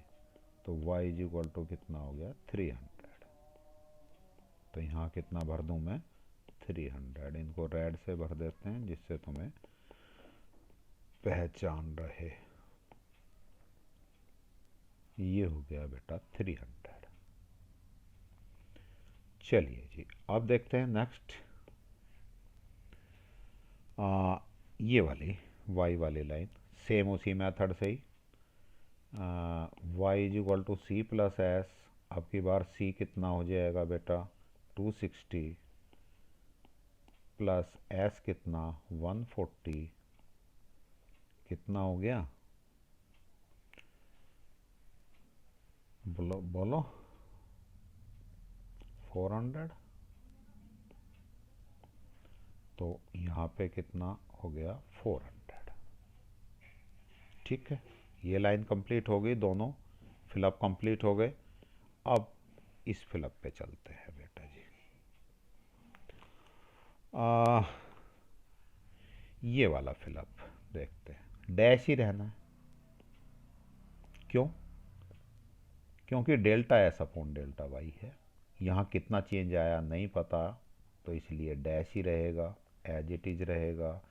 तो y इज इक्वल टू कितना हो गया 300। तो यहाँ कितना भर दूँ मैं 300। इनको रेड से भर देते हैं जिससे तुम्हें पहचान रहे। ये हो गया बेटा 300। चलिए जी अब देखते हैं नेक्स्ट, ये वाली y वाली लाइन सेम उसी मेथड से ही, y is equal to C plus S. अब की बार C कितना हो जाएगा बेटा 260 प्लस S कितना 140, कितना हो गया बोलो बोलो 400। तो यहाँ पे कितना हो गया 400। ठीक है, ये लाइन कंप्लीट हो गई, दोनों फिलअप कंप्लीट हो गए। अब इस फिलअप पे चलते हैं बेटा जी। ये वाला फिलअप देखते हैं, डैश ही रहना है। क्यों? क्योंकि delta S upon delta Y है। यहाँ कितना चेंज आया नहीं पता, तो इसलिए डैश ही रहेगा, एज इट इज रहेगा।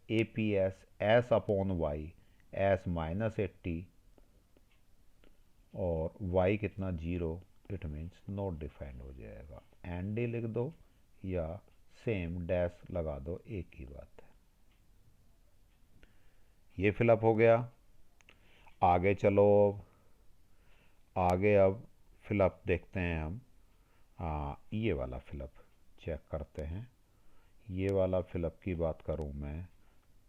APS S upon Y, S -80 और y कितना 0, इट मीन्स नॉट डिफाइंड हो जाएगा। एंड डी लिख दो या सेम डैश लगा दो, एक ही बात है। ये फिलअप हो गया। आगे चलो, आगे अब फिलअप देखते हैं हम। ये वाला फिलअप चेक करते हैं। ये वाला फिलअप की बात करूँ मैं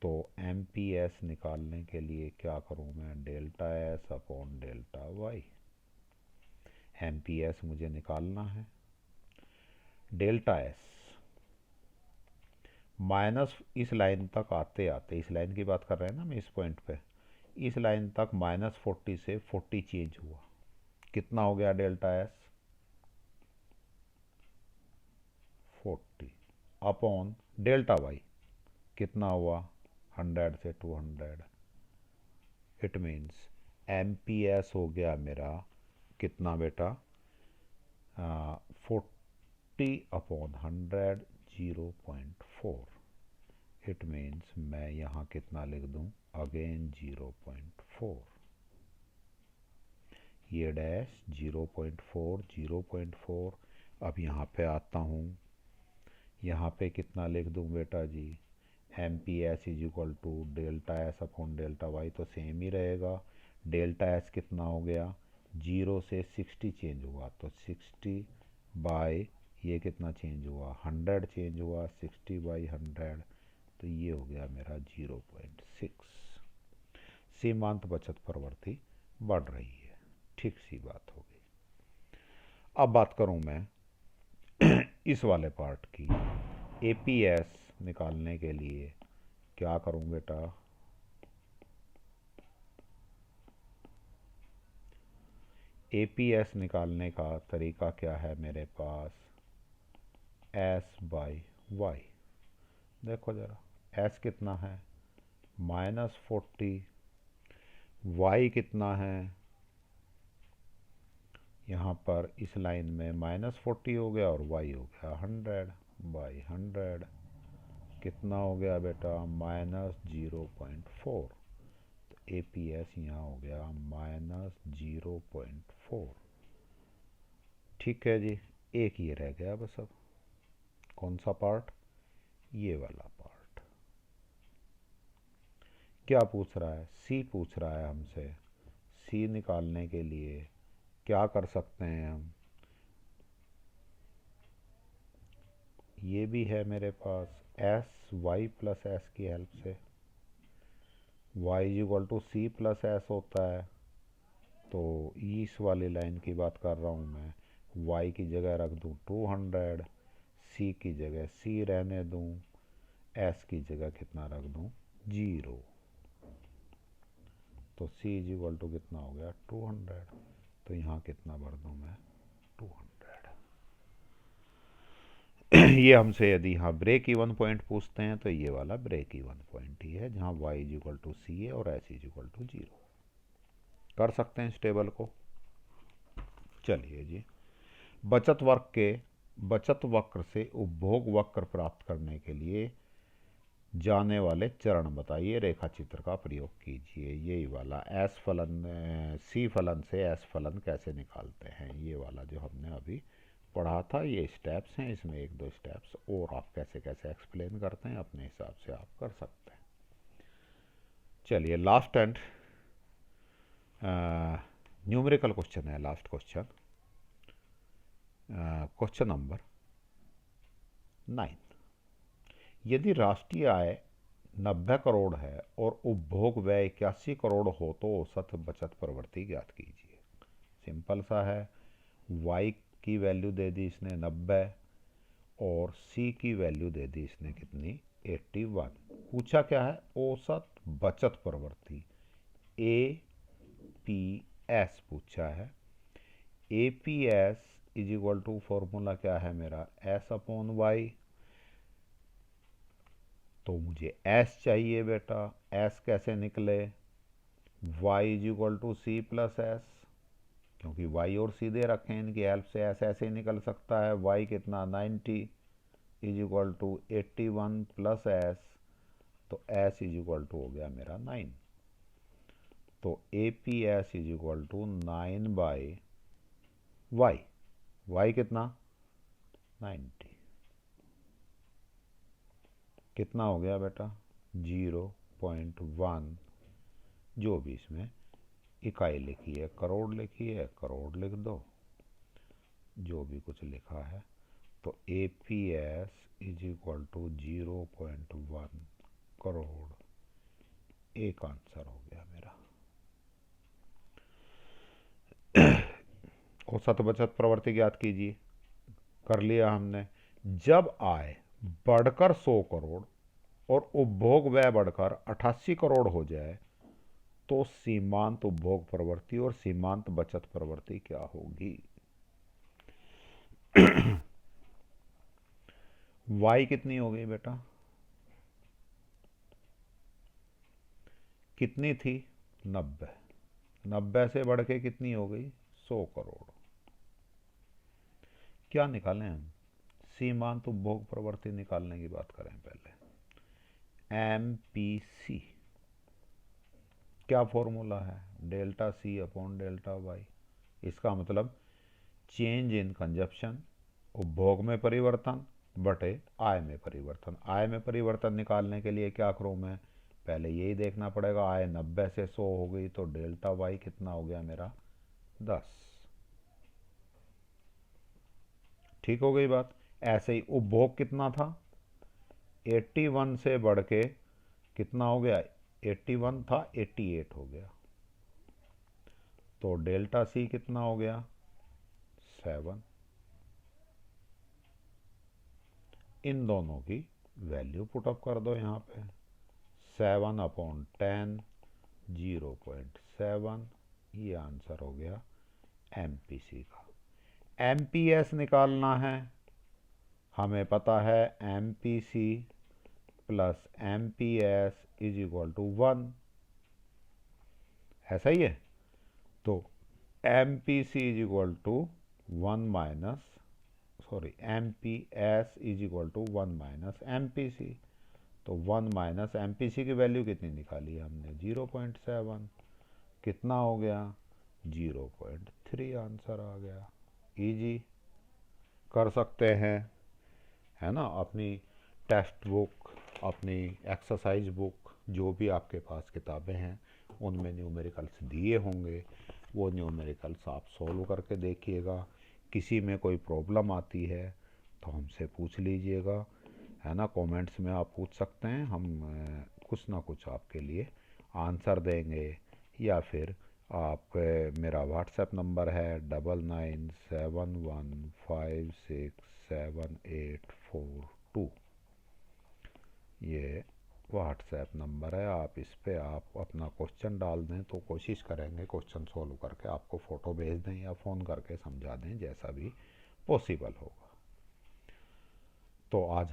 तो एम पी एस निकालने के लिए क्या करूँ मैं, delta S upon delta Y. M P S मुझे निकालना है। डेल्टा एस माइनस, इस लाइन तक आते आते, इस लाइन की बात कर रहे हैं ना हम, इस पॉइंट पे, इस लाइन तक -40 से 40 चेंज हुआ। कितना हो गया delta S, 40 upon delta Y कितना हुआ, 100 से 200। It means M P S हो गया मेरा कितना बेटा, 40 अपॉन 100, 0.4। इट मीन्स मैं यहाँ कितना लिख दूँ, अगेन 0.4। ये डैश 0.4, 0.4। अब यहाँ पे आता हूँ, यहाँ पे कितना लिख दूँ बेटा जी, M P S is equal to delta S upon delta Y, तो सेम ही रहेगा। डेल्टा एस कितना हो गया, 0 से 60 चेंज हुआ, तो 60 बाय ये कितना चेंज हुआ, 100 चेंज हुआ, 60 बाई 100, तो ये हो गया मेरा 0.6। सीमांत बचत प्रवृत्ति बढ़ रही है, ठीक सी बात हो गई। अब बात करूं मैं इस वाले पार्ट की। एपीएस निकालने के लिए क्या करूं बेटा, एपीएस निकालने का तरीका क्या है मेरे पास, एस बाई वाई। देखो जरा, एस कितना है -40, वाई कितना है, यहाँ पर इस लाइन में -40 हो गया और वाई हो गया 100 बाई 100, कितना हो गया बेटा, -0.4। तो ए पी एस यहाँ हो गया -0.4। ठीक है जी, एक ये रह गया बस। अब कौन सा पार्ट, ये वाला पार्ट। क्या पूछ रहा है, सी पूछ रहा है हमसे। सी निकालने के लिए क्या कर सकते हैं हम, ये भी है मेरे पास, एस वाई प्लस एस की हेल्प से, वाई is equal to C plus S होता है। तो इस वाली लाइन की बात कर रहा हूँ मैं, वाई की जगह रख दूँ 200, सी की जगह सी रहने दूँ, एस की जगह कितना रख दूँ, 0। तो सी इज इक्वल टू कितना हो गया 200, तो यहाँ कितना भर दूँ मैं 200। ये हमसे यदि यहाँ ब्रेक इवन पॉइंट पूछते हैं तो ये वाला ब्रेक इवन पॉइंट ही है, जहाँ y इज इक्वल टू सी है और s इज इक्वल टू 0। कर सकते हैं इस टेबल को। चलिए जी, बचत वक्र से उपभोग वक्र प्राप्त करने के लिए जाने वाले चरण बताइए, रेखा चित्र का प्रयोग कीजिए। यही वाला एस फलन, सी फलन से एस फलन कैसे निकालते हैं, ये वाला जो हमने अभी पढ़ा था, ये स्टेप्स हैं। इसमें एक दो स्टेप्स और आप कैसे कैसे एक्सप्लेन करते हैं अपने हिसाब से आप कर सकते हैं। चलिए, लास्ट एंड न्यूमेरिकल क्वेश्चन है, लास्ट क्वेश्चन, क्वेश्चन नंबर 9। यदि राष्ट्रीय आय 90 करोड़ है और उपभोग व्यय 81 करोड़ हो तो औसत बचत प्रवृत्ति ज्ञात कीजिए। सिंपल सा है, y की वैल्यू दे दी इसने 90 और c की वैल्यू दे दी इसने कितनी, 81। पूछा क्या है, औसत बचत प्रवृत्ति, APS पूछा है। APS is equal to formula क्या है मेरा, S अपॉन वाई। तो मुझे S चाहिए बेटा, S कैसे निकले, y is equal to C plus S, क्योंकि y और c दे रखे हैं, इनकी हेल्प से S ऐसे ही निकल सकता है। y कितना 90 is equal to 81 plus S, तो s इज इक्वल टू हो गया मेरा 9। तो APS is equal to 9 by y, y कितना 90, कितना हो गया बेटा 0.14। जो भी इसमें इकाई लिखी है, करोड़ लिखी है, करोड़ लिख दो, जो भी कुछ लिखा है। तो APS is equal to 0.1 crore, एक आंसर हो गया मेरा। औसत बचत प्रवृत्ति ज्ञात कीजिए, कर लिया हमने। जब आय बढ़कर 100 करोड़ और उपभोग व्यय बढ़कर 88 करोड़ हो जाए तो सीमांत उपभोग प्रवृत्ति और सीमांत बचत प्रवृत्ति क्या होगी? वाई कितनी हो गई बेटा? कितनी थी? 90। 90 से बढ़ के कितनी हो गई? 100 करोड़। क्या निकालें हम? सीमांत उपभोग प्रवृत्ति निकालने की बात करें पहले। MPC क्या फॉर्मूला है? Delta C upon delta Y. इसका मतलब चेंज इन कंजप्शन, उपभोग में परिवर्तन बटे आय में परिवर्तन। आय में परिवर्तन निकालने के लिए क्या करूँ मैं? पहले यही देखना पड़ेगा, आय 90 से 100 हो गई तो डेल्टा वाई कितना हो गया मेरा? 10। ठीक हो गई बात। ऐसे ही उपभोग कितना था? 81 से बढ़ के कितना हो गया? 81 था, 88 हो गया। तो डेल्टा C कितना हो गया? 7। इन दोनों की वैल्यू पुटअप कर दो यहाँ पे। 7 अपॉन 10, 0.7, ये आंसर हो गया MPC का। MPS निकालना है, हमें पता है MPC plus MPS is equal to 1, ऐसा ही है। तो MPC is equal to 1 minus, sorry, MPS is equal to 1 minus MPC। तो 1 माइनस MPC की वैल्यू कितनी निकाली हमने? 0.7। कितना हो गया? 0.3 आंसर आ गया। इजी कर सकते हैं, है ना। अपनी टेक्स्ट बुक, अपनी एक्सरसाइज बुक, जो भी आपके पास किताबें हैं उनमें न्यूमेरिकल्स दिए होंगे, वो न्यूमेरिकल्स आप सोल्व करके देखिएगा। किसी में कोई प्रॉब्लम आती है तो हमसे पूछ लीजिएगा, है ना। कमेंट्स में आप पूछ सकते हैं, हम कुछ ना कुछ आपके लिए आंसर देंगे। या फिर आप मेरा व्हाट्सएप नंबर है 9971567842, ये व्हाट्सएप नंबर है। आप इस पे आप अपना क्वेश्चन डाल दें तो कोशिश करेंगे क्वेश्चन सोल्व करके आपको फ़ोटो भेज दें या फ़ोन करके समझा दें, जैसा भी पॉसिबल होगा। तो आज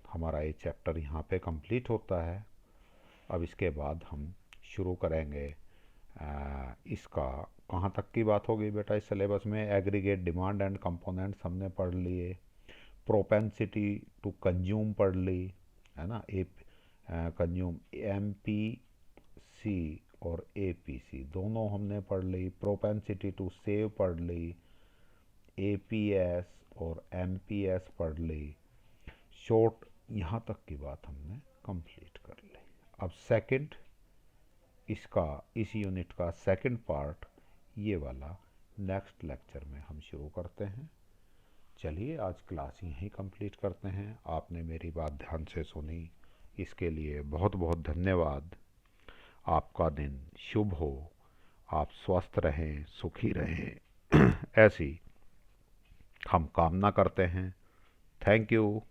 हमारा ये चैप्टर यहाँ पे कंप्लीट होता है। अब इसके बाद हम शुरू करेंगे इसका कहाँ तक की बात होगी बेटा इस सिलेबस में? एग्रीगेट डिमांड एंड कंपोनेंट्स हमने पढ़ लिए, प्रोपेंसिटी टू कंज्यूम पढ़ ली, है ना। कंज्यूम MPC और APC दोनों हमने पढ़ ली। प्रोपेंसिटी टू सेव पढ़ ली, APS और MPS पढ़ ली। शॉर्ट यहाँ तक की बात हमने कंप्लीट कर ली। अब सेकंड, इस यूनिट का सेकंड पार्ट, ये वाला नेक्स्ट लेक्चर में हम शुरू करते हैं। चलिए आज क्लास यहीं कंप्लीट करते हैं। आपने मेरी बात ध्यान से सुनी, इसके लिए बहुत बहुत धन्यवाद। आपका दिन शुभ हो, आप स्वस्थ रहें, सुखी रहें ऐसी हम कामना करते हैं। Thank you.